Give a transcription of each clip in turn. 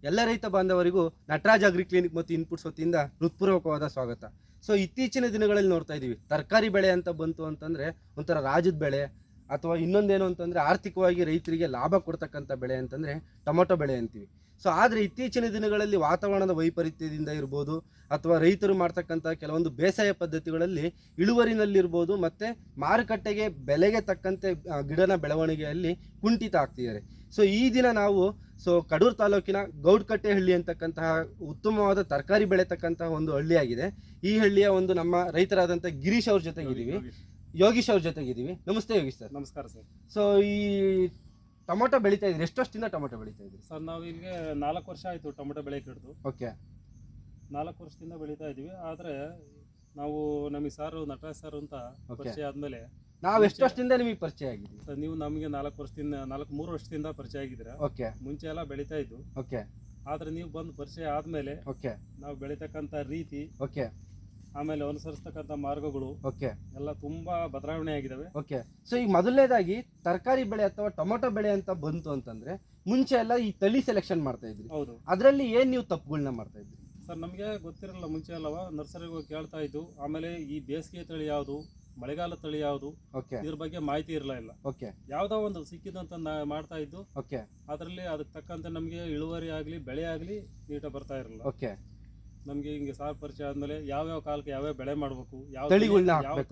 ಎಲ್ಲ ರೈತ ಬಾಂಧವರಿಗೂ Nataraj agri clinic ಮತ್ತು ಇನ್ಪುಟ್ಸ್ ವತಿಯಿಂದ ಹೃತ್ಪೂರ್ವಕವಾದ ಸ್ವಾಗತ. ಸೊ ಇತ್ತೀಚಿನ ದಿನಗಳಲ್ಲಿ ನೋಡ್ತಾ ಇದ್ದೀವಿ, ತರಕಾರಿ ಬೆಳೆ ಅಂತ ಬಂತು ಅಂತಂದರೆ ಒಂಥರ ರಾಜದ ಬೆಳೆ, ಅಥವಾ ಇನ್ನೊಂದೇನು ಅಂತಂದರೆ ಆರ್ಥಿಕವಾಗಿ ರೈತರಿಗೆ ಲಾಭ ಕೊಡ್ತಕ್ಕಂಥ ಬೆಳೆ ಅಂತಂದರೆ ಟೊಮೊಟೊ ಬೆಳೆ ಅಂತೀವಿ. ಸೊ ಆದರೆ ಇತ್ತೀಚಿನ ದಿನಗಳಲ್ಲಿ ವಾತಾವರಣದ ವೈಪರೀತ್ಯದಿಂದ ಇರ್ಬೋದು, ಅಥವಾ ರೈತರು ಮಾಡ್ತಕ್ಕಂಥ ಕೆಲವೊಂದು ಬೇಸಾಯ ಪದ್ಧತಿಗಳಲ್ಲಿ ಇಳುವರಿನಲ್ಲಿರ್ಬೋದು ಮತ್ತು ಮಾರುಕಟ್ಟೆಗೆ ಬೆಲೆಗೆ ತಕ್ಕಂತೆ ಗಿಡನ ಬೆಳವಣಿಗೆಯಲ್ಲಿ ಕುಂಠಿತ ಆಗ್ತಿದ್ದಾರೆ. ಸೊ ಈ ದಿನ ನಾವು ಕಡೂರು ತಾಲೂಕಿನ ಗೌಡ್ಕಟ್ಟೆಹಳ್ಳಿ ಅಂತಕ್ಕಂತಹ ಉತ್ತಮವಾದ ತರಕಾರಿ ಬೆಳೆತಕ್ಕಂತಹ ಒಂದು ಹಳ್ಳಿಯಾಗಿದೆ. ಈ ಹಳ್ಳಿಯ ಒಂದು ನಮ್ಮ ರೈತರಾದಂಥ ಗಿರೀಶ್ ಅವ್ರ ಜೊತೆಗಿದ್ದೀವಿ, ಯೋಗೀಶ್ ಅವ್ರ ಜೊತೆಗಿದ್ದೀವಿ. ನಮಸ್ತೆ ಯೋಗೀಶ್ ಸರ್. ನಮಸ್ಕಾರ ಸರ್. ಸೊ ಈ ಟೊಮೊಟೊ ಬೆಳೀತಾ ಇದ್ರಿ, ಎಷ್ಟು ವರ್ಷದಿಂದ ಟೊಮೊಟೊ ಬೆಳೀತಾ ಇದ್ರಿ ಸರ್? ನಾವು ಇಲ್ಲಿಗೆ 4 ವರ್ಷ ಆಯಿತು ಟೊಮೊಟೊ ಬೆಳೆ ಹಿಡಿದು. ಓಕೆ, 4 ವರ್ಷದಿಂದ ಬೆಳೀತಾ ಇದ್ದೀವಿ. ಆದರೆ ನಾವು ನಮಗೆ ಸಾರು ನಟರಾಜ್ ಸರ್ ಅಂತ ಪರಿಚಯ ಆದಮೇಲೆ ನಾವು ಎಷ್ಟು ವರ್ಷದಿಂದ ನಿಮಗೆ ಪರಿಚಯ ಆಗಿದ್ವಿ ಸರ್? ನೀವು ನಮಗೆ 3 ವರ್ಷದಿಂದ ಪರಿಚಯ ಆಗಿದ್ದೀರಾ. ಓಕೆ, ಮುಂಚೆ ಎಲ್ಲ ಬೆಳೀತಾ ಇದ್ದು. ಓಕೆ, ಆದರೆ ನೀವು ಬಂದು ಪರಿಚಯ ಆದಮೇಲೆ ಓಕೆ, ನಾವು ಬೆಳೀತಕ್ಕಂಥ ರೀತಿ, ಓಕೆ, ಆಮೇಲೆ ಅನುಸರಿಸ್ತಕ್ಕಂಥ ಮಾರ್ಗಗಳು ಓಕೆ ಎಲ್ಲ ತುಂಬಾ ಬದಲಾವಣೆ ಆಗಿದ್ದಾವೆ. ಓಕೆ. ಸೊ ಈಗ ಮೊದಲನೇದಾಗಿ ತರಕಾರಿ ಬೆಳೆ ಅಥವಾ ಟೊಮೊಟೊ ಬೆಳೆ ಅಂತ ಬಂತು ಅಂತಂದ್ರೆ ಮುಂಚೆ ಎಲ್ಲ ಈ ತಳಿ ಸೆಲೆಕ್ಷನ್ ಮಾಡ್ತಾ ಇದ್ರಿ. ಹೌದು. ಅದರಲ್ಲಿ ಏನ್ ನೀವು ತಪ್ಪುಗಳನ್ನ ಮಾಡ್ತಾ ಇದ್ರಿ ಸರ್? ನಮಗೆ ಗೊತ್ತಿರಲ್ಲ ಮುಂಚೆ ಅಲ್ಲವ, ನರ್ಸರಿಗೆ ಹೋಗಿ ಕೇಳ್ತಾ ಇದ್ದು. ಆಮೇಲೆ ಈ ಬೇಸಿಗೆ ತಳಿ ಯಾವುದು, ಮಳೆಗಾಲ ತಳಿ ಯಾವುದು, ಓಕೆ, ಇದ್ರ ಬಗ್ಗೆ ಮಾಹಿತಿ ಇರಲಿಲ್ಲ. ಓಕೆ, ಯಾವ್ದೋ ಒಂದು ಸಿಕ್ಕಿದಂತ ಮಾಡ್ತಾ ಇದ್ದು. ಓಕೆ, ಅದರಲ್ಲಿ ಅದಕ್ಕೆ ತಕ್ಕಂತೆ ನಮಗೆ ಇಳುವರಿ ಆಗಲಿ ಬೆಳೆ ಆಗಲಿ ನೀಟಾಗಿ ಬರ್ತಾ ಇರಲಿಲ್ಲ. ಓಕೆ. ನಮಗೆ ಹಿಂಗೆ ಸಾರ್ ಪರಿಚಯ ಆದ್ಮೇಲೆ ಯಾವ್ಯಾವ ಕಾಲಕ್ಕೆ ಯಾವ್ಯಾವ ಬೆಳೆ ಮಾಡಬೇಕು, ಯಾವ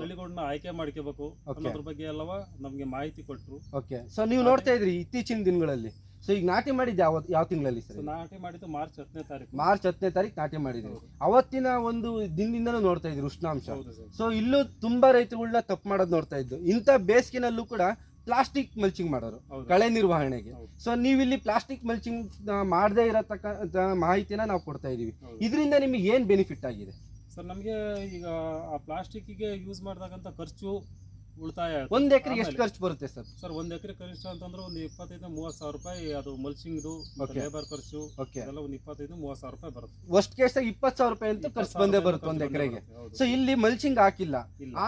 ತಳಿಗಳನ್ನ ಆಯ್ಕೆ ಮಾಡ್ಕೋಬೇಕು ಅನ್ನೋದ್ರ ಬಗ್ಗೆ ಎಲ್ಲವ ನಮ್ಗೆ ಮಾಹಿತಿ ಕೊಟ್ಟರು. ಓಕೆ. ಸೊ ನೀವು ನೋಡ್ತಾ ಇದ್ರಿ ಇತ್ತೀಚಿನ ದಿನಗಳಲ್ಲಿ. ಸೊ ಈಗ ನಾಟಿ ಮಾಡಿದ್ದು ಯಾವ ತಿಂಗಳಲ್ಲಿ ಸರ್? ನಾಟಿ ಮಾಡಿದ್ದು ಮಾರ್ಚ್ 10ನೇ ತಾರೀಕು. ಮಾರ್ಚ್ 10ನೇ ತಾರೀಕು ನಾಟಿ ಮಾಡಿದ್ರಿ. ಅವತ್ತಿನ ಒಂದು ದಿನದಿಂದನೂ ನೋಡ್ತಾ ಇದ್ರಿ ಉಷ್ಣಾಂಶ. ಸೊ ಇಲ್ಲೂ ತುಂಬಾ ರೈತರುಗಳನ್ನ ತಪ್ಪು ಮಾಡೋದು ನೋಡ್ತಾ ಇದ್ದು. ಇಂಥ ಬೇಸಿಗೆನಲ್ಲೂ ಕೂಡ ಪ್ಲಾಸ್ಟಿಕ್ ಮಲ್ಚಿಂಗ್ ಮಾಡೋರು ಕಳೆ ನಿರ್ವಹಣೆಗೆ. ಸೊ ನೀವಿಲ್ಲಿ ಪ್ಲಾಸ್ಟಿಕ್ ಮಲ್ಚಿಂಗ್ ಮಾಡದೇ ಇರತಕ್ಕ ಮಾಹಿತಿನ ನಾವು ಕೊಡ್ತಾ ಇದೀವಿ. ಇದರಿಂದ ನಿಮಗೆ ಏನ್ ಬೆನಿಫಿಟ್ ಆಗಿದೆ ಸರ್? ನಮಗೆ ಈಗ ಆ ಪ್ಲಾಸ್ಟಿಕ್ಗೆ ಯೂಸ್ ಮಾಡಿದಾಗಂತ ಖರ್ಚು ಉಳಿತಾಯ. ಒಂದ್ ಎಕರೆಗೆ ಎಷ್ಟು ಖರ್ಚು ಬರುತ್ತೆ ಸರ್? ಸರ್ 1 ಎಕರೆ ಕನಿಷ್ಠ ಅಂತಂದ್ರೆ ಒಂದು 25-30 ಸಾವಿರ ರೂಪಾಯಿ ಅದು ಮಲ್ಚಿಂಗ್ದು ಲೇಬರ್ ಖರ್ಚು ಎಲ್ಲ ಒಂದು 25-30 ಸಾವಿರ ರೂಪಾಯಿ ಬರುತ್ತೆ. ವರ್ಸ್ಟ್ ಕೇಸ್ 20 ಸಾವಿರ ರೂಪಾಯಿ ಅಂತ ಖರ್ಚು ಬಂದೇ ಬರುತ್ತೆ ಒಂದ್ ಎಕರೆಗೆ. ಸೊ ಇಲ್ಲಿ ಮಲ್ಚಿಂಗ್ ಹಾಕಿಲ್ಲ,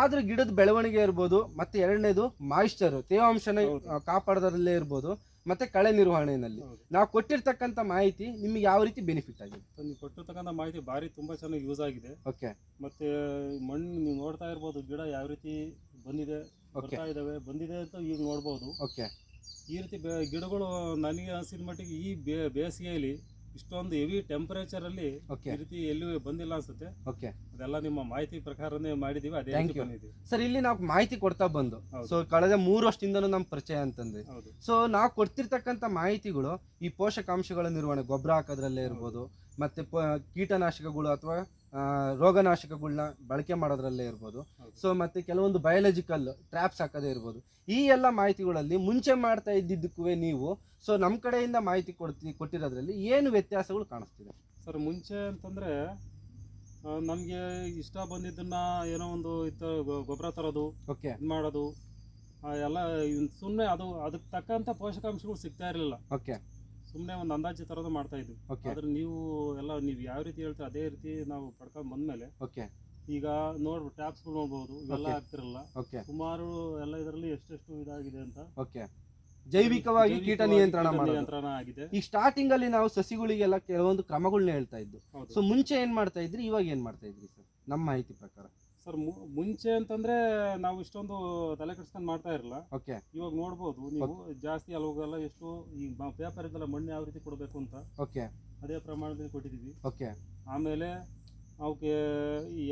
ಆದ್ರೆ ಗಿಡದ ಬೆಳವಣಿಗೆ ಇರ್ಬೋದು, ಮತ್ತೆ ಎರಡನೇದು ಮಾಯಿಶ್ಚರ್ ತೇವಾಂಶನ ಕಾಪಾಡೋದ್ರಲ್ಲೇ ಇರ್ಬೋದು, ಮತ್ತೆ ಕಳೆ ನಿರ್ವಹಣೆಯಲ್ಲಿ ನಾವು ಕೊಟ್ಟಿರ್ತಕ್ಕಂಥ ಮಾಹಿತಿ ನಿಮ್ಗೆ ಯಾವ ರೀತಿ ಬೆನಿಫಿಟ್ ಆಗಿದೆ? ನೀವು ಕೊಟ್ಟಿರ್ತಕ್ಕಂಥ ಮಾಹಿತಿ ಬಾರಿ ತುಂಬಾ ಚೆನ್ನಾಗಿ ಯೂಸ್ ಆಗಿದೆ. ಓಕೆ. ಮತ್ತೆ ಮಣ್ಣು ನೀವು ನೋಡ್ತಾ ಇರ್ಬೋದು, ಗಿಡ ಯಾವ ರೀತಿ ಬಂದಿದೆ, ಬರ್ತಾ ಇದಾವೆ, ಬಂದಿದೆ ಅಂತ ಈಗ ನೋಡ್ಬೋದು. ಓಕೆ. ಈ ರೀತಿ ಗಿಡಗಳು ನನಗೆ ಅನಿಸಿದ ಮಟ್ಟಿಗೆ ಈ ಬೇಸಿಗೆಯಲ್ಲಿ ಇಷ್ಟೊಂದು ಹೆವಿ ಟೆಂಪರೇಚರ್ ಅಲ್ಲಿ ಈ ರೀತಿ ಎಲ್ಲಿ ಬಂದಿಲ್ಲ ಅನ್ಸುತ್ತೆ. ಓಕೆ. ಅದೆಲ್ಲ ನಿಮ್ಮ ಮಾಹಿತಿ ಪ್ರಕಾರನೇ ಮಾಡಿದೀವಿ. ಅದೇ ಬಂದಿದ್ದೀವಿ ಸರ್. ಇಲ್ಲಿ ನಾವು ಮಾಹಿತಿ ಕೊಡ್ತಾ ಬಂದು ಸೊ ಕಳೆದ 3 ವರ್ಷದಿಂದನೂ ನಮ್ಮ ಪರಿಚಯ ಅಂತಂದ್ರೆ. ಸೊ ನಾವು ಕೊಡ್ತಿರ್ತಕ್ಕಂಥ ಮಾಹಿತಿಗಳು ಈ ಪೋಷಕಾಂಶಗಳ ನಿರ್ವಹಣೆ, ಗೊಬ್ಬರ ಹಾಕೋದ್ರಲ್ಲೇ ಇರ್ಬೋದು, ಮತ್ತೆ ಕೀಟನಾಶಕಗಳು ಅಥವಾ ರೋಗನಾಶಕಗಳನ್ನ ಬಳಕೆ ಮಾಡೋದ್ರಲ್ಲೇ ಇರ್ಬೋದು. ಸೊ ಮತ್ತೆ ಕೆಲವೊಂದು ಬಯಾಲಜಿಕಲ್ ಟ್ರ್ಯಾಪ್ಸ್ ಹಾಕೋದೇ ಇರ್ಬೋದು. ಈ ಎಲ್ಲ ಮಾಹಿತಿಗಳಲ್ಲಿ ಮುಂಚೆ ಮಾಡ್ತಾ ಇದ್ದಿದ್ದಕ್ಕೂ ನೀವು ಸೊ ನಮ್ಮ ಕಡೆಯಿಂದ ಮಾಹಿತಿ ಕೊಟ್ಟಿರೋದ್ರಲ್ಲಿ ಏನು ವ್ಯತ್ಯಾಸಗಳು ಕಾಣಿಸ್ತಿದೆ ಸರ್? ಮುಂಚೆ ಅಂತಂದ್ರೆ ನಮಗೆ ಇಷ್ಟ ಬಂದಿದ್ದನ್ನ ಏನೋ ಒಂದು ಗೊಬ್ಬರ ತರೋದು, ಮಾಡೋದು ಎಲ್ಲ ಸುಮ್ಮನೆ ಅದಕ್ಕೆ ತಕ್ಕಂತ ಪೋಷಕಾಂಶಗಳು ಸಿಗ್ತಾ ಇರಲಿಲ್ಲ. ಓಕೆ. ಸುಮ್ಮನೆ ಒಂದು ಅಂದಾಜು ತರೋದು ಮಾಡ್ತಾ ಇದ್ವಿ. ಆದ್ರೆ ನೀವು ಯಾವ ರೀತಿ ಹೇಳ್ತೀರ ಅದೇ ರೀತಿ ನಾವು ಪಡ್ಕೊಂಡ್ ಬಂದ್ಮೇಲೆ ಈಗ ಟ್ಯಾಪ್ಸ್ಗಳು ನೋಡ್ಬೋದು, ಇವೆಲ್ಲ ಆಗ್ತಿರಲ್ಲ. ಸುಮಾರು ಎಲ್ಲ ಇದರಲ್ಲಿ ಎಷ್ಟೆಷ್ಟು ಇದಾಗಿದೆ ಅಂತ. ಜೈವಿಕವಾಗಿ ಕೀಟ ನಿಯಂತ್ರಣ ಆಗಿದೆ. ಈ ಸ್ಟಾರ್ಟಿಂಗ್ ಅಲ್ಲಿ ನಾವು ಸಸಿಗಳಿಗೆಲ್ಲ ಕೆಲವೊಂದು ಕ್ರಮಗಳನ್ನ ಹೇಳ್ತಾ ಇದ್ದು. ಸೊ ಮುಂಚೆ ಏನ್ ಮಾಡ್ತಾ ಇದ್ರಿ, ಇವಾಗ ಏನ್ ಮಾಡ್ತಾ ಇದ್ರಿ ಸರ್ ನಮ್ಮ ಮಾಹಿತಿ ಪ್ರಕಾರ? ಸರ್ ಮುಂಚೆ ಅಂತಂದ್ರೆ ನಾವು ಇಷ್ಟೊಂದು ತಲೆ ಕೆಡಿಸ್ಕೊಂಡು ಮಾಡ್ತಾ ಇರಲ್ಲ. ಇವಾಗ ನೋಡ್ಬೋದು ನೀವು, ಜಾಸ್ತಿ ಅಲ್ವಾಗೆಲ್ಲ ಎಷ್ಟು ಈ ಪೇಪರ್ ಇದ್ದಲ್ಲ ಮಣ್ಣು ಯಾವ ರೀತಿ ಕೊಡಬೇಕು ಅಂತ ಅದೇ ಪ್ರಮಾಣದಲ್ಲಿ ಕೊಟ್ಟಿದೀವಿ. ಆಮೇಲೆ ಅವಕ್ಕೆ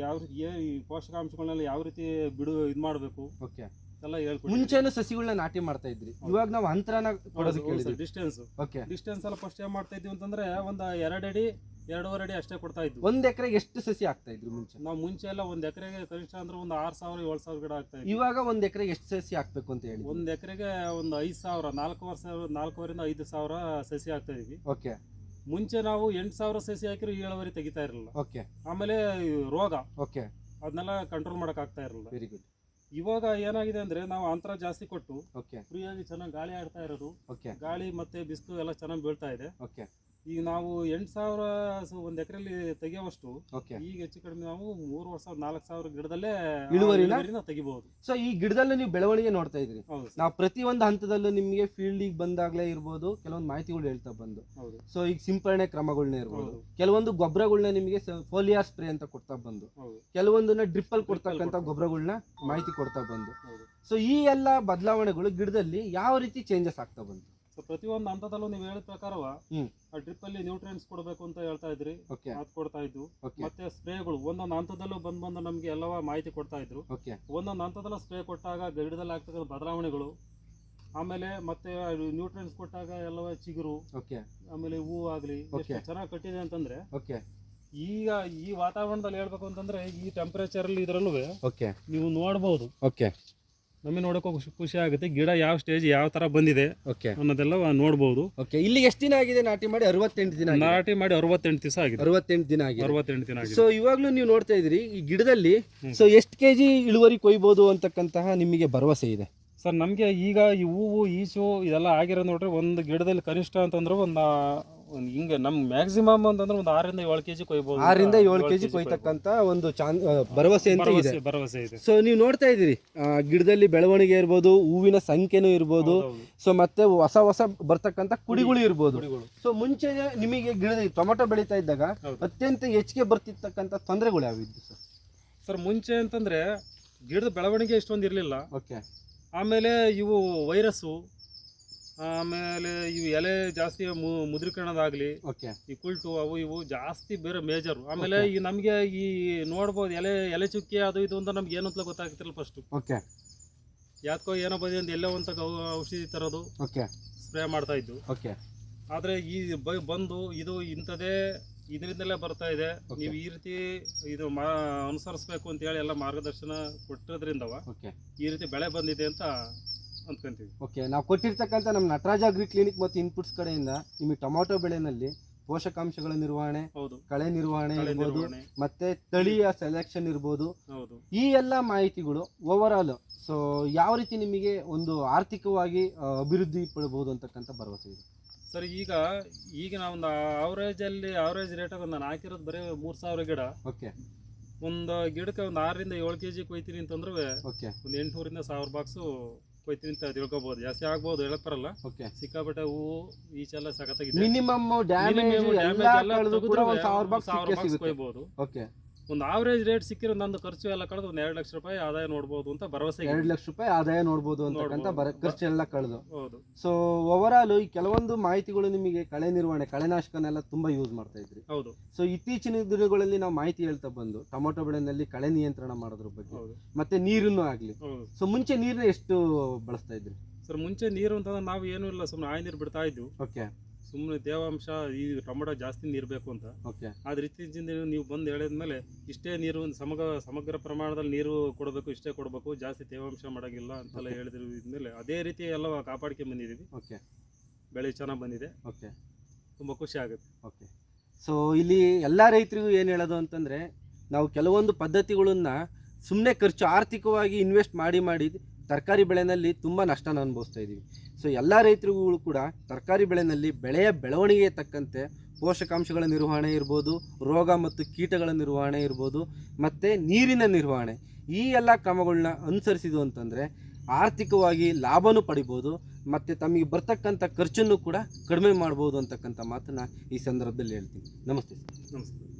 ಯಾವ ರೀತಿ ಈ ಪೋಷಕಾಂಶಗಳನ್ನೆಲ್ಲ ಯಾವ ರೀತಿ ಇದ್ ಮಾಡಬೇಕು ಎಲ್ಲ ಹೇಳ್ಕೊಡ್ತೀವಿ. ಮುಂಚೆನೂ ಸಸಿಗಳನ್ನ ನಾಟಿ ಮಾಡ್ತಾ ಇದ್ರಿ, ಇವಾಗ ನಾವು ಅಂತರನ ಕೊಡೋದಕ್ಕೆ ಡಿಸ್ಟೆನ್ಸ್ ಎಲ್ಲ ಫಸ್ಟ್ ಏನ್ ಮಾಡ್ತಾ ಇದ್ವಿ ಅಂತಂದ್ರೆ ಒಂದು 2 ಅಡಿ 2.5 ಅಡಿ ಅಷ್ಟೇ ಕೊಡ್ತಾ ಇದ್ವಿ. 1 ಎಕರೆಗೆ ಎಷ್ಟು ಸಸಿ ಆಗ್ತಾ ಇದ್ರು ಮುಂಚೆ? ನಾವು ಮುಂಚೆ ಎಲ್ಲ 1 ಎಕರೆಗೆ ಕನಿಷ್ಠ ಅಂದ್ರೆ ಒಂದು 6,000-7,000 ಗಿಡ ಆಗ್ತಾ ಇದ್ವಿ. ಇವಾಗ 1 ಎಕರೆಗೆ ಎಷ್ಟು ಸಸಿ ಹಾಕ್ಬೇಕು ಅಂತ ಹೇಳಿ? 1 ಎಕರೆಗೆ ಒಂದು 5,000, 4,500 5,000 ಸಸಿ ಆಗ್ತಾ ಇದೀವಿ. ಓಕೆ. ಮುಂಚೆ ನಾವು 8,000 ಸಸಿ ಹಾಕಿರೋ ಇಳುವರಿ ತೆಗಿತಾ ಇರಲಿಲ್ಲ. ಓಕೆ. ಆಮೇಲೆ ರೋಗ ಅದನ್ನೆಲ್ಲ ಕಂಟ್ರೋಲ್ ಮಾಡಕ್ ಆಗ್ತಾ ಇರಲಿಲ್ಲ. Very good. ಇವಾಗ ಏನಾಗಿದೆ ಅಂದ್ರೆ ನಾವು ಅಂತರ ಜಾಸ್ತಿ ಕೊಟ್ಟು ಫ್ರೀಯಾಗಿ ಚೆನ್ನಾಗಿ ಗಾಳಿ ಆಡ್ತಾ ಇರೋದು, ಗಾಳಿ ಮತ್ತೆ ಬಿಸಿಲು ಎಲ್ಲ ಚೆನ್ನಾಗಿ ಬೀಳ್ತಾ ಇದೆ. ಈಗ ನಾವು 8,000 ಒಂದು ಎಕರೆಯಲ್ಲಿ ತೆಗೆಯುವಷ್ಟು ಓಕೆ ಈಗ ಹೆಚ್ಚು ಕಡಿಮೆ ನಾವು 3,000 4,000 ಗಿಡದಲ್ಲೇ ಇಳುವರಿನ ತೆಗಿಬಹುದು. ಸೊ ಈ ಗಿಡದಲ್ಲೂ ನೀವು ಬೆಳವಣಿಗೆ ನೋಡ್ತಾ ಇದ್ರಿ. ಹೌದು ಸರ್. ನಾವು ಪ್ರತಿಯೊಂದು ಹಂತದಲ್ಲೂ ನಿಮಗೆ ಫೀಲ್ಡಿಗೆ ಬಂದಾಗಲೇ ಇರ್ಬೋದು ಕೆಲವೊಂದು ಮಾಹಿತಿಗಳು ಹೇಳ್ತಾ ಬಂದು. ಹೌದು ಸೊ ಈಗ ಸಿಂಪರಣೆ ಕ್ರಮಗಳನ್ನ ಇರ್ಬೋದು, ಹೌದು. ಕೆಲವೊಂದು ಗೊಬ್ಬರಗಳನ್ನ ನಿಮಗೆ ಫೋಲಿಯಾರ್ ಸ್ಪ್ರೇ ಅಂತ ಕೊಡ್ತಾ ಬಂದು, ಹೌದು ಕೆಲವೊಂದನ್ನ ಡ್ರಿಪ್ಪಲ್ ಕೊಡ್ತಕ್ಕಂಥ ಕೊಡ್ತಾ ಗೊಬ್ಬರಗಳನ್ನ ಮಾಹಿತಿ ಕೊಡ್ತಾ ಬಂದು. ಹೌದು. ಸೊ ಈ ಎಲ್ಲ ಬದಲಾವಣೆಗಳು ಗಿಡದಲ್ಲಿ ಯಾವ ರೀತಿ ಚೇಂಜಸ್ ಆಗ್ತಾ ಬಂತು? ಸೊ ಪ್ರತಿಯೊಂದು ಹಂತದಲ್ಲೂ ನೀವು ಹೇಳಿದ ಪ್ರಕಾರವ ಹ್ಮ್. ಆ ಡ್ರಿಪ್ ಅಲ್ಲಿ ನ್ಯೂಟ್ರಿಯೆಂಟ್ಸ್ ಕೊಡಬೇಕು ಅಂತ ಹೇಳ್ತಾ ಇದ್ರಿ, ಓಕೆ ಅದು ಕೊಡ್ತಾ ಇದ್ದು. ಓಕೆ ಮತ್ತೆ ಸ್ಪ್ರೇಗಳು ಒಂದೊಂದು ಹಂತದಲ್ಲೂ ಬಂದು ನಮ್ಗೆ ಎಲ್ಲವ ಮಾಹಿತಿ ಕೊಡ್ತಾ ಇದ್ರು. ಓಕೆ ಒಂದೊಂದು ಹಂತದಲ್ಲ ಸ್ಪ್ರೇ ಕೊಟ್ಟಾಗ ಗಿಡದಲ್ಲಿ ಆಗ್ತಕ್ಕಂಥ ಬದಲಾವಣೆಗಳು, ಆಮೇಲೆ ಮತ್ತೆ ನ್ಯೂಟ್ರಿಯೆಂಟ್ಸ್ ಕೊಟ್ಟಾಗ ಎಲ್ಲವ ಚಿಗುರು, ಓಕೆ ಆಮೇಲೆ ಹೂವು ಆಗ್ಲಿ Okay. ಎಷ್ಟು ಚೆನ್ನಾಗಿ ಕಟ್ಟಿದೆ ಅಂತಂದ್ರೆ. ಓಕೆ ಈಗ ಈ ವಾತಾವರಣದಲ್ಲಿ ಹೇಳ್ಬೇಕು ಅಂತಂದ್ರೆ ಈ ಟೆಂಪರೇಚರ್ ಅಲ್ಲಿ ಇದ್ರಲ್ಲೂ ಓಕೆ ನೀವು ನೋಡ್ಬೋದು. ಓಕೆ ನಮಗೆ ನೋಡೋಕೆ ಖುಷಿ ಆಗುತ್ತೆ ಗಿಡ ಯಾವ ಸ್ಟೇಜ್ ಯಾವ ತರ ಬಂದಿದೆ ಓಕೆ ಅನ್ನೋದೆಲ್ಲ ನೋಡ್ಬೋದು. ಓಕೆ ಇಲ್ಲಿ ಎಷ್ಟು ದಿನ ಆಗಿದೆ ನಾಟಿ ಮಾಡಿ? 68 ದಿನ ಆಗಿದೆ. ನಾಟಿ ಮಾಡಿ 68 ದಿವಸ ಆಗಿದೆ. 68 ದಿನ ಆಗಿದೆ. 68 ದಿನ ಆಗಿದೆ. ಸೊ ಇವಾಗ್ಲೂ ನೀವು ನೋಡ್ತಾ ಇದ್ರಿ ಈ ಗಿಡದಲ್ಲಿ ಹ್ಮ್. ಸೊ ಎಷ್ಟು ಕೆಜಿ ಇಳುವರಿ ಕೊಯ್ಬೋದು ಅಂತಕ್ಕಂತಹ ನಿಮಗೆ ಭರವಸೆ ಇದೆ? ಸರ್ ನಮಗೆ ಈಗ ಈ ಹೂವು ಈಚು ಇದೆಲ್ಲ ಆಗಿರೋ ನೋಡ್ರಿ ಒಂದು ಗಿಡದಲ್ಲಿ ಕನಿಷ್ಠ ಅಂತಂದ್ರೆ ಒಂದು ಹಿಂಗೆ ನಮ್ ಮ್ಯಾಕ್ಸಿಮಮ್ ಅಂತಂದ್ರೆ ಒಂದು 6 ರಿಂದ 7 ಕೆಜಿ ಕೊಯ್ಬೋದು. 6 ರಿಂದ 7 ಕೆಜಿ ಕೊಯ್ತಕ್ಕಂತ ಒಂದು ಭರವಸೆ ಅಂತ ಇದೆ. ಭರವಸೆ ಇದೆ. ಸೊ ನೀವು ನೋಡ್ತಾ ಇದ್ದೀರಿ ಗಿಡದಲ್ಲಿ ಬೆಳವಣಿಗೆ ಇರ್ಬೋದು, ಹೂವಿನ ಸಂಖ್ಯೆನೂ ಇರ್ಬೋದು, ಹೌದು. ಸೊ ಮತ್ತೆ ಹೊಸ ಬರ್ತಕ್ಕಂಥ ಕುಡಿಗಳು ಇರ್ಬೋದು. ಕುಡಿಗಳು. ಸೊ ಮುಂಚೆ ನಿಮಗೆ ಗಿಡದಲ್ಲಿ ಟೊಮೆಟೊ ಬೆಳೀತಾ ಇದ್ದಾಗ ಹೌದು. ಅತ್ಯಂತ ಹೆಚ್ಚಿಗೆ ಬರ್ತಿರ್ತಕ್ಕಂಥ ತೊಂದರೆಗಳು ಯಾವಿದ್ದು ಸರ್? ಸರ್ ಮುಂಚೆ ಅಂತಂದ್ರೆ ಗಿಡದ ಬೆಳವಣಿಗೆ ಇಷ್ಟೊಂದು ಇರಲಿಲ್ಲ. ಓಕೆ ಆಮೇಲೆ ಇವು ವೈರಸ್ಸು, ಆಮೇಲೆ ಇವು ಎಲೆ ಜಾಸ್ತಿ ಮುದ್ರೀಕರಣದಾಗ್ಲಿ, ಓಕೆ ಈ ಕುಲ್ಟು ಅವು ಇವು ಜಾಸ್ತಿ ಬೇರೆ ಮೇಜರು. ಆಮೇಲೆ ಈ ನಮಗೆ ಈ ನೋಡ್ಬೋದು ಎಲೆ ಚುಕ್ಕಿ ಅದು ಇದು ಅಂತ ನಮ್ಗೆ ಏನು ಅಂತ ಗೊತ್ತಾಗ್ತಿರಲ್ಲ. ಫಸ್ಟ್ ಓಕೆ ಯಾಕೋ ಏನೋ ಬಂದಿದೆ ಅಂತ ಎಲ್ಲೋ ಅಂತ ಔಷಧಿ ತರೋದು ಓಕೆ ಸ್ಪ್ರೇ ಮಾಡ್ತಾ ಇದ್ದು. ಓಕೆ ಆದರೆ ಈ ಬಂದು ಇದು ಇಂಥದೇ ಇದರಿಂದಲೇ ಬರ್ತಾ ಇದೆ, Okay. ನೀವು ಈ ರೀತಿ ಇದು ಅನುಸರಿಸ್ಬೇಕು ಅಂತ ಹೇಳಿ ಎಲ್ಲ ಮಾರ್ಗದರ್ಶನ ಕೊಟ್ಟಿರೋದ್ರಿಂದವ ಓಕೆ ಈ ರೀತಿ ಬೆಳೆ ಬಂದಿದೆ ಅಂತ ಅಂದ್ಕೊಂತೀವಿ. ಓಕೆ ನಾವು ಕೊಟ್ಟಿರ್ತಕ್ಕಂಥ ನಮ್ಮ ನಟರಾಜ ಅಗ್ರಿ ಕ್ಲಿನಿಕ್ ಮತ್ತು ಇನ್ಪುಟ್ಸ್ ಕಡೆಯಿಂದ ನಿಮಗೆ ಟೊಮಾಟೊ ಬೆಳೆನಲ್ಲಿ ಪೋಷಕಾಂಶಗಳ ನಿರ್ವಹಣೆ, ಹೌದು ಕಳೆ ನಿರ್ವಹಣೆ ಕಳೆ ಇರ್ಬೋದು, ನಿರ್ವಹಣೆ. ಮತ್ತೆ ತಳಿಯ ಸೆಲೆಕ್ಷನ್ ಇರ್ಬೋದು, ಹೌದು ಈ ಎಲ್ಲ ಮಾಹಿತಿಗಳು ಓವರ್ ಆಲ್ ಸೊ ಯಾವ ರೀತಿ ನಿಮಗೆ ಒಂದು ಆರ್ಥಿಕವಾಗಿ ಅಭಿವೃದ್ಧಿ ಪಡಬಹುದು ಅಂತಕ್ಕಂಥ ಭರವಸೆ ಇದೆ ಸರ್. ಈಗ ನಾವು ಆವರೇಜ್ ರೇಟ್ ನಾನು ಹಾಕಿರೋದು ಬರೀ 3,000 ಗಿಡ. ಓಕೆ ಒಂದು ಗಿಡಕ್ಕೆ ಒಂದು 6 ರಿಂದ 7 ಕೆಜಿ ಕೊಯ್ತೀನಿ ಅಂತಂದ್ರೆ ಓಕೆ ಒಂದು 800 ರಿಂದ 1000 ಬಾಕ್ಸು ಕೊಯ್ತೀನಿ ಅಂತ ತಿಳ್ಕೊಬೋದು. ಜಾಸ್ತಿ ಆಗ್ಬೋದು, ಹೇಳಕ್ ಬರಲ್ಲ. ಓಕೆ ಸಿಕ್ಕಾಪಟ್ಟೆ ಹೂವು ಈಚೆಲ್ಲ ಸಖತ್ತಾಗಿದೆ. ಮಿನಿಮಮ್ ಡ್ಯಾಮೇಜ್ ಎಲ್ಲ ಕಳೆದು ಕೂಡ ಒಂದು 1000 ಬಾಕ್ಸ್ ಸಿಗುತ್ತೆ. ಕೊಯ್ಬೋದು. ಓಕೆ ಒಂದು ಆವರೇಜ್ ರೇಟ್ ಸಿಕ್ಕಿರೋ ನಂದು ಖರ್ಚು ಎಲ್ಲ ಕಳೆದು ಒಂದು 2 ಲಕ್ಷ ರೂಪಾಯಿ ಆದಾಯ ನೋಡ್ಬೋದು ಅಂತ ಭರವಸೆ. 2 ಲಕ್ಷ ರೂಪಾಯಿ ಆದಾಯ ನೋಡ್ಬೋದು ಅಂತಕ್ಕಂಥ ಖರ್ಚು ಎಲ್ಲ ಕಳೆದು. ಹೌದು. ಸೊ ಓವರ್ ಆಲ್ ಈ ಕೆಲವೊಂದು ಮಾಹಿತಿಗಳು ನಿಮಗೆ ಕಳೆ ನಿರ್ವಹಣೆ, ಕಳೆನಾಶಕನೆಲ್ಲ ತುಂಬಾ ಯೂಸ್ ಮಾಡ್ತಾ ಇದ್ರಿ. ಹೌದು. ಸೊ ಇತ್ತೀಚಿನ ದಿನಗಳಲ್ಲಿ ನಾವು ಮಾಹಿತಿ ಹೇಳ್ತಾ ಬಂದು ಟೊಮೊಟೊ ಬೆಳೆನಲ್ಲಿ ಕಳೆ ನಿಯಂತ್ರಣ ಮಾಡೋದ್ರ ಬಗ್ಗೆ, ಹೌದು. ಮತ್ತೆ ನೀರನ್ನು ಆಗ್ಲಿ. ಹೌದು. ಸೊ ಮುಂಚೆ ನೀರನ್ನ ಎಷ್ಟು ಬಳಸ್ತಾ ಇದ್ರಿ ಸರ್ ಮುಂಚೆ ನೀರು ಅಂತಂದ್ರೆ ನಾವು ಏನೂ ಇಲ್ಲ, ಸುಮ್ಮನೆ ಆಯ್ ನೀರು ಬಿಡ್ತಾ ಇದ್ವು. ಓಕೆ ಸುಮ್ಮನೆ ತೇವಾಂಶ ಈ ಟೊಮೊಟೊ ಜಾಸ್ತಿ ನೀರು ಬೇಕು ಅಂತ. ಓಕೆ ಆದ್ರೆ ಇತ್ತೀಚಿನ ದಿನ ನೀವು ಬಂದು ಹೇಳಿದ್ಮೇಲೆ ಇಷ್ಟೇ ನೀರು ಒಂದು ಸಮಗ್ರ ಪ್ರಮಾಣದಲ್ಲಿ ನೀರು ಕೊಡಬೇಕು, ಇಷ್ಟೇ ಕೊಡಬೇಕು, ಜಾಸ್ತಿ ತೇವಾಂಶ ಮಾಡೋಂಗಿಲ್ಲ ಅಂತೆಲ್ಲ ಹೇಳಿದ್ಮೇಲೆ ಅದೇ ರೀತಿ ಎಲ್ಲ ಕಾಪಾಡ್ಕೊಂಡು ಬಂದಿದ್ದೀವಿ. ಓಕೆ ಬೆಳೆ ಚೆನ್ನಾಗಿ ಬಂದಿದೆ. ಓಕೆ ತುಂಬ ಖುಷಿ ಆಗುತ್ತೆ. ಓಕೆ ಸೊ ಇಲ್ಲಿ ಎಲ್ಲ ರೈತರಿಗೂ ಏನು ಹೇಳೋದು ಅಂತಂದರೆ, ನಾವು ಕೆಲವೊಂದು ಪದ್ಧತಿಗಳನ್ನ ಸುಮ್ಮನೆ ಖರ್ಚು ಆರ್ಥಿಕವಾಗಿ ಇನ್ವೆಸ್ಟ್ ಮಾಡಿ ತರಕಾರಿ ಬೆಳೆನಲ್ಲಿ ತುಂಬ ನಷ್ಟನ ಅನುಭವಿಸ್ತಾ ಇದ್ದೀವಿ. ಸೊ ಎಲ್ಲ ರೈತರಿಗೂ ಕೂಡ ತರಕಾರಿ ಬೆಳೆನಲ್ಲಿ ಬೆಳೆಯ ಬೆಳವಣಿಗೆಗೆ ತಕ್ಕಂತೆ ಪೋಷಕಾಂಶಗಳ ನಿರ್ವಹಣೆ ಇರ್ಬೋದು, ರೋಗ ಮತ್ತು ಕೀಟಗಳ ನಿರ್ವಹಣೆ ಇರ್ಬೋದು, ಮತ್ತು ನೀರಿನ ನಿರ್ವಹಣೆ, ಈ ಎಲ್ಲ ಕ್ರಮಗಳನ್ನ ಅನುಸರಿಸಿದ್ವು ಅಂತಂದರೆ ಆರ್ಥಿಕವಾಗಿ ಲಾಭನೂ ಪಡಿಬೋದು, ಮತ್ತು ತಮಗೆ ಬರ್ತಕ್ಕಂಥ ಖರ್ಚನ್ನು ಕೂಡ ಕಡಿಮೆ ಮಾಡ್ಬೋದು ಅಂತಕ್ಕಂಥ ಮಾತನ್ನು ಈ ಸಂದರ್ಭದಲ್ಲಿ ಹೇಳ್ತೀನಿ. ನಮಸ್ತೆ ಸರ್. ನಮಸ್ತೆ.